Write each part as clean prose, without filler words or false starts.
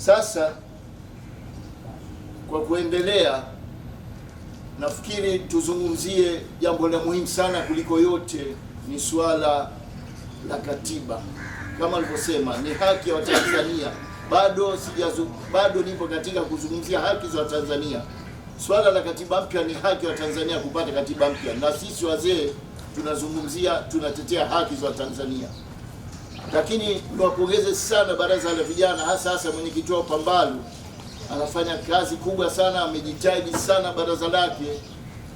Sasa kwa kuendelea, nafikiri tuzungumzie jambo la muhimu sana kuliko yote, ni suala la katiba. Kama nilivyosema, ni haki ya Watanzania. Bado nipo katika kuzungumzia haki za Watanzania. Swala la katiba mpya ni haki ya Watanzania kupata katiba mpya, na sisi wazee tunatetea haki za Watanzania. Lakini niwapongeze sana Baraza la Vijana, hasa mwenyekiti wao Pambalu, anafanya kazi kubwa sana, amejitahidi sana baraza lake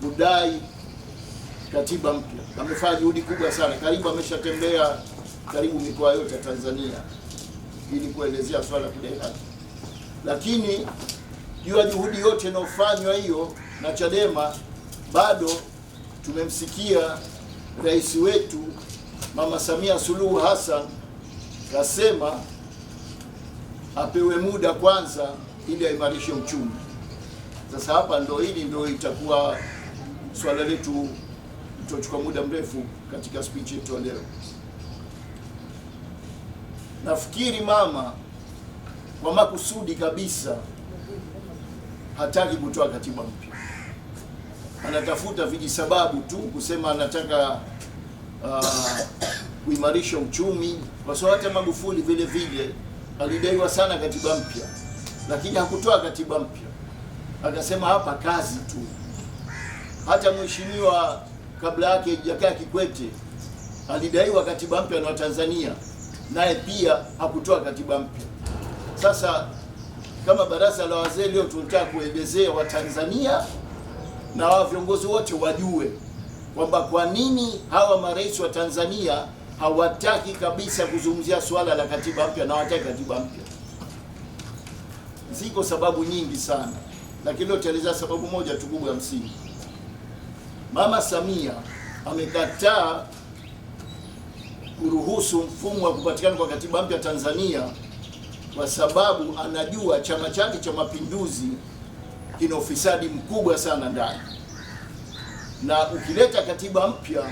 kudai katiba mpya. Amefanya juhudi kubwa sana, ameshatembea karibu mikoa yote ya Tanzania ili kuelezea swala kudai haki. Lakini juu ya juhudi yote inayofanywa hiyo na Chadema, bado tumemsikia rais wetu Mama Samia Suluhu Hassan kasema apewe muda kwanza ili aimarishe uchumi. Sasa hapa ndio itakuwa swala letu, tutachukua muda mrefu katika speech yetu leo. Nafikiri mama kwa makusudi kabisa hataki kutoa katiba mpya, anatafuta vijisababu tu kusema anataka kuimarisha uchumi, kwa sababu hata Magufuli vile vile alidaiwa sana katiba mpya, lakini hakutoa katiba mpya, akasema hapa kazi tu. Hata mheshimiwa kabla yake Jakaya Kikwete alidaiwa katiba mpya na Watanzania, naye pia hakutoa katiba mpya. Sasa kama baraza la wazee leo tunataka kuelezea Watanzania na wa viongozi wote wajue kwamba kwa nini hawa marais wa Tanzania hawataki kabisa kuzungumzia swala la katiba mpya na hawataki katiba mpya. Ziko sababu nyingi sana, lakini leo taeleza sababu moja tu kubwa ya msingi. Mama Samia amekataa kuruhusu mfumo wa kupatikana kwa katiba mpya Tanzania kwa sababu anajua chama chake cha Mapinduzi kina ufisadi mkubwa sana ndani, na ukileta katiba mpya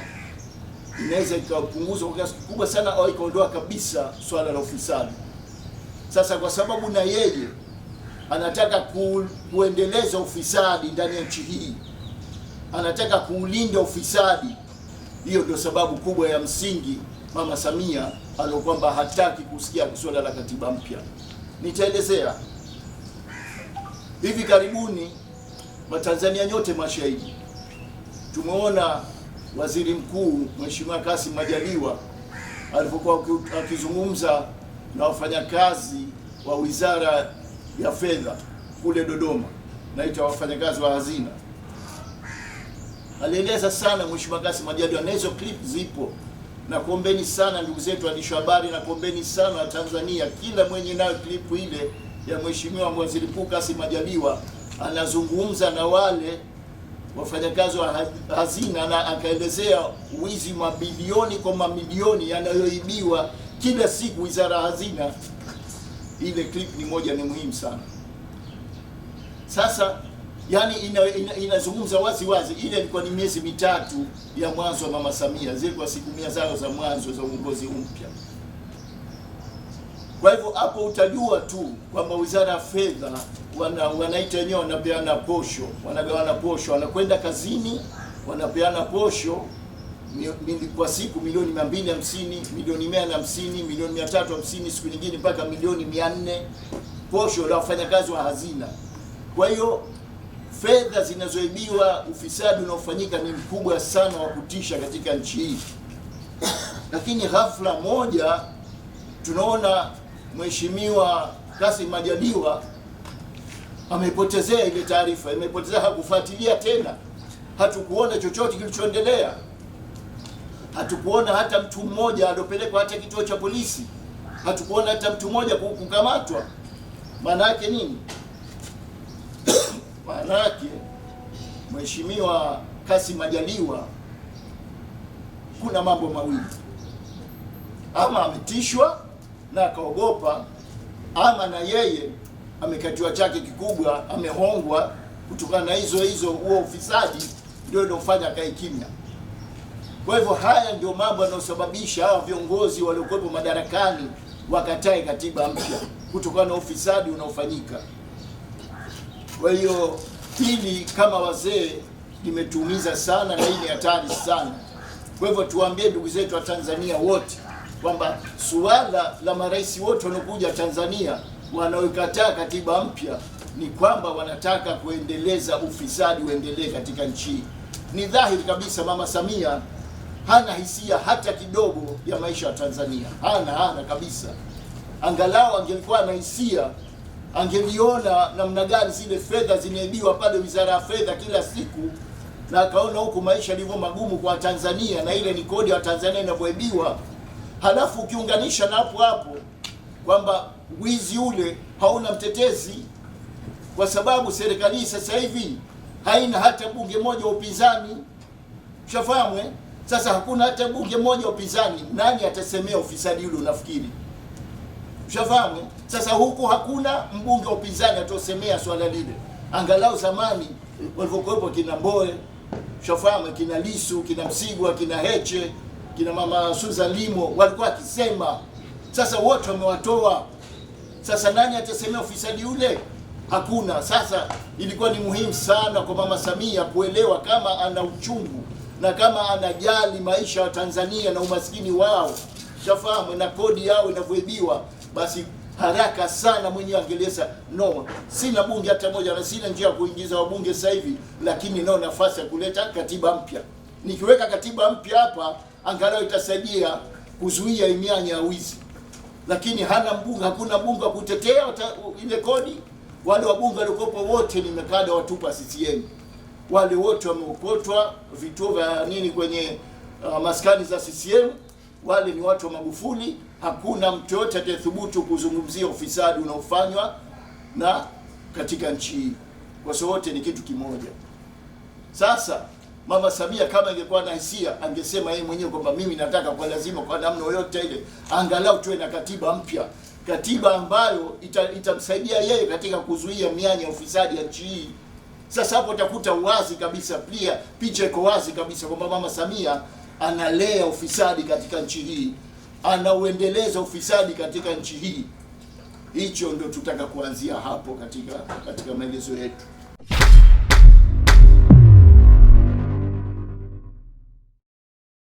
inaweza ikapunguza kwa kiasi kikubwa sana au ikaondoa kabisa swala la ufisadi. Sasa kwa sababu na yeye anataka kuendeleza ufisadi ndani ya nchi hii, anataka kuulinda ufisadi, hiyo ndio sababu kubwa ya msingi Mama Samia alokwamba hataki kusikia swala la katiba mpya. Nitaelezea. Hivi karibuni Watanzania nyote mashahidi, tumeona Waziri Mkuu Mheshimiwa Kassim Majaliwa alipokuwa akizungumza na wafanyakazi wa Wizara ya Fedha kule Dodoma, naita wafanyakazi wa hazina. Alieleza sana Mheshimiwa Kassim Majaliwa, na hizo clip zipo, na kuombeni sana ndugu zetu waandishi wa habari, na kuombeni sana wa Tanzania, kila mwenye nayo clip ile ya Mheshimiwa Waziri Mkuu Kassim Majaliwa anazungumza na wale wafanyakazi wa hazina, na akaelezea wizi mabilioni kwa mamilioni yanayoibiwa kila siku Wizara ya Hazina. Ile clip ni moja, ni muhimu sana. Sasa yani inazungumza wazi wazi. Ile ilikuwa ni miezi mitatu ya mwanzo wa Mama Samia, zilikuwa siku 100 zao za mwanzo za uongozi mpya. Kwa hivyo hapo utajua tu kwamba Wizara ya Fedha wanaita wenyewe wanapeana posho, wanagawana posho, wanakwenda kazini, wanapeana posho kwa siku milioni 250, milioni 150, milioni 350, siku nyingine mpaka milioni 400 posho la wafanyakazi wa hazina. Kwa hiyo fedha zinazoibiwa, ufisadi unaofanyika ni mkubwa sana wa kutisha katika nchi hii. Lakini ghafla moja tunaona Mheshimiwa Kassim Majaliwa amepotezea ile taarifa, imepotezea, hakufuatilia tena. Hatukuona chochote kilichoendelea. Hatukuona hata mtu mmoja aliyopelekwa hata kituo cha polisi. Hatukuona hata mtu mmoja kukamatwa. Maana yake nini? Maana yake Mheshimiwa Kassim Majaliwa kuna mambo mawili: ama ametishwa na akaogopa, ama na yeye amekatiwa chake kikubwa, amehongwa kutokana na hizo huo ufisadi, ndio inofanya akae kimya. Kwa hivyo haya ndio mambo yanayosababisha hawa viongozi waliokuwepo madarakani wakatae katiba mpya kutokana na ufisadi unaofanyika. Kwa hiyo hili kama wazee limetuumiza sana na hii ni hatari sana. Kwa hivyo tuwaambie ndugu zetu wa Tanzania wote kwamba suala la marais wote wanaokuja Tanzania wanaokataa katiba mpya ni kwamba wanataka kuendeleza ufisadi uendelee katika nchi. Ni dhahiri kabisa Mama Samia hana hisia hata kidogo ya maisha ya Tanzania. Hana kabisa. Angalau angelikuwa na hisia, angeliona namna gani zile fedha zinaibiwa pale Wizara ya Fedha kila siku, na akaona huku maisha yalivyo magumu kwa Tanzania na ile ni kodi ya Tanzania inavyoibiwa. Halafu ukiunganisha na hapo kwamba wizi ule hauna mtetezi, kwa sababu serikali sasa hivi haina hata bunge moja wa upinzani. Ushafahamu? Sasa hakuna hata bunge moja wa upinzani, nani atasemea ufisadi ule unafikiri? Ushafahamu? Sasa huku hakuna mbunge wa upinzani atosemea swala lile. Angalau zamani walivyokuwepo kina Mbowe, ushafahamu, kina Lissu, kina Msigwa, kina Heche, kina Mama Susan Limo walikuwa akisema. Sasa wote wamewatoa. Sasa nani atasemea ufisadi ule? Hakuna. Sasa ilikuwa ni muhimu sana kwa Mama Samia kuelewa kama ana uchungu na kama anajali maisha ya Tanzania na umaskini wao, shafahamu, na kodi yao inavyoibiwa, basi haraka sana mwenyewe angeleza no, sina bunge hata moja na sina njia ya kuingiza wabunge sasa hivi, lakini nao nafasi ya kuleta katiba mpya. Nikiweka katiba mpya hapa angalau itasaidia kuzuia mianya ya wizi. Lakini hana mbunge, hakuna bunge wa kutetea ile kodi. Wale wabunge walikopo wote ni mekada watupa CCM. Wale wote wameokotwa vituo vya nini kwenye maskani za CCM. Wale ni watu wa Magufuli. Hakuna mtu yote atathubutu kuzungumzia ufisadi unaofanywa na katika nchi hii, kwa sababu wote ni kitu kimoja. Sasa Mama Samia kama ingekuwa na hisia angesema yeye mwenyewe kwamba mimi nataka kwa lazima kwa namna yoyote ile angalau tuwe na katiba mpya, katiba ambayo itamsaidia yeye katika kuzuia mianya ya ufisadi ya nchi hii. Sasa hapo utakuta wazi kabisa, pia picha iko wazi kabisa kwamba Mama Samia analea ufisadi katika nchi hii, anauendeleza ufisadi katika nchi hii. Hicho ndio tutaka kuanzia hapo katika maelezo yetu.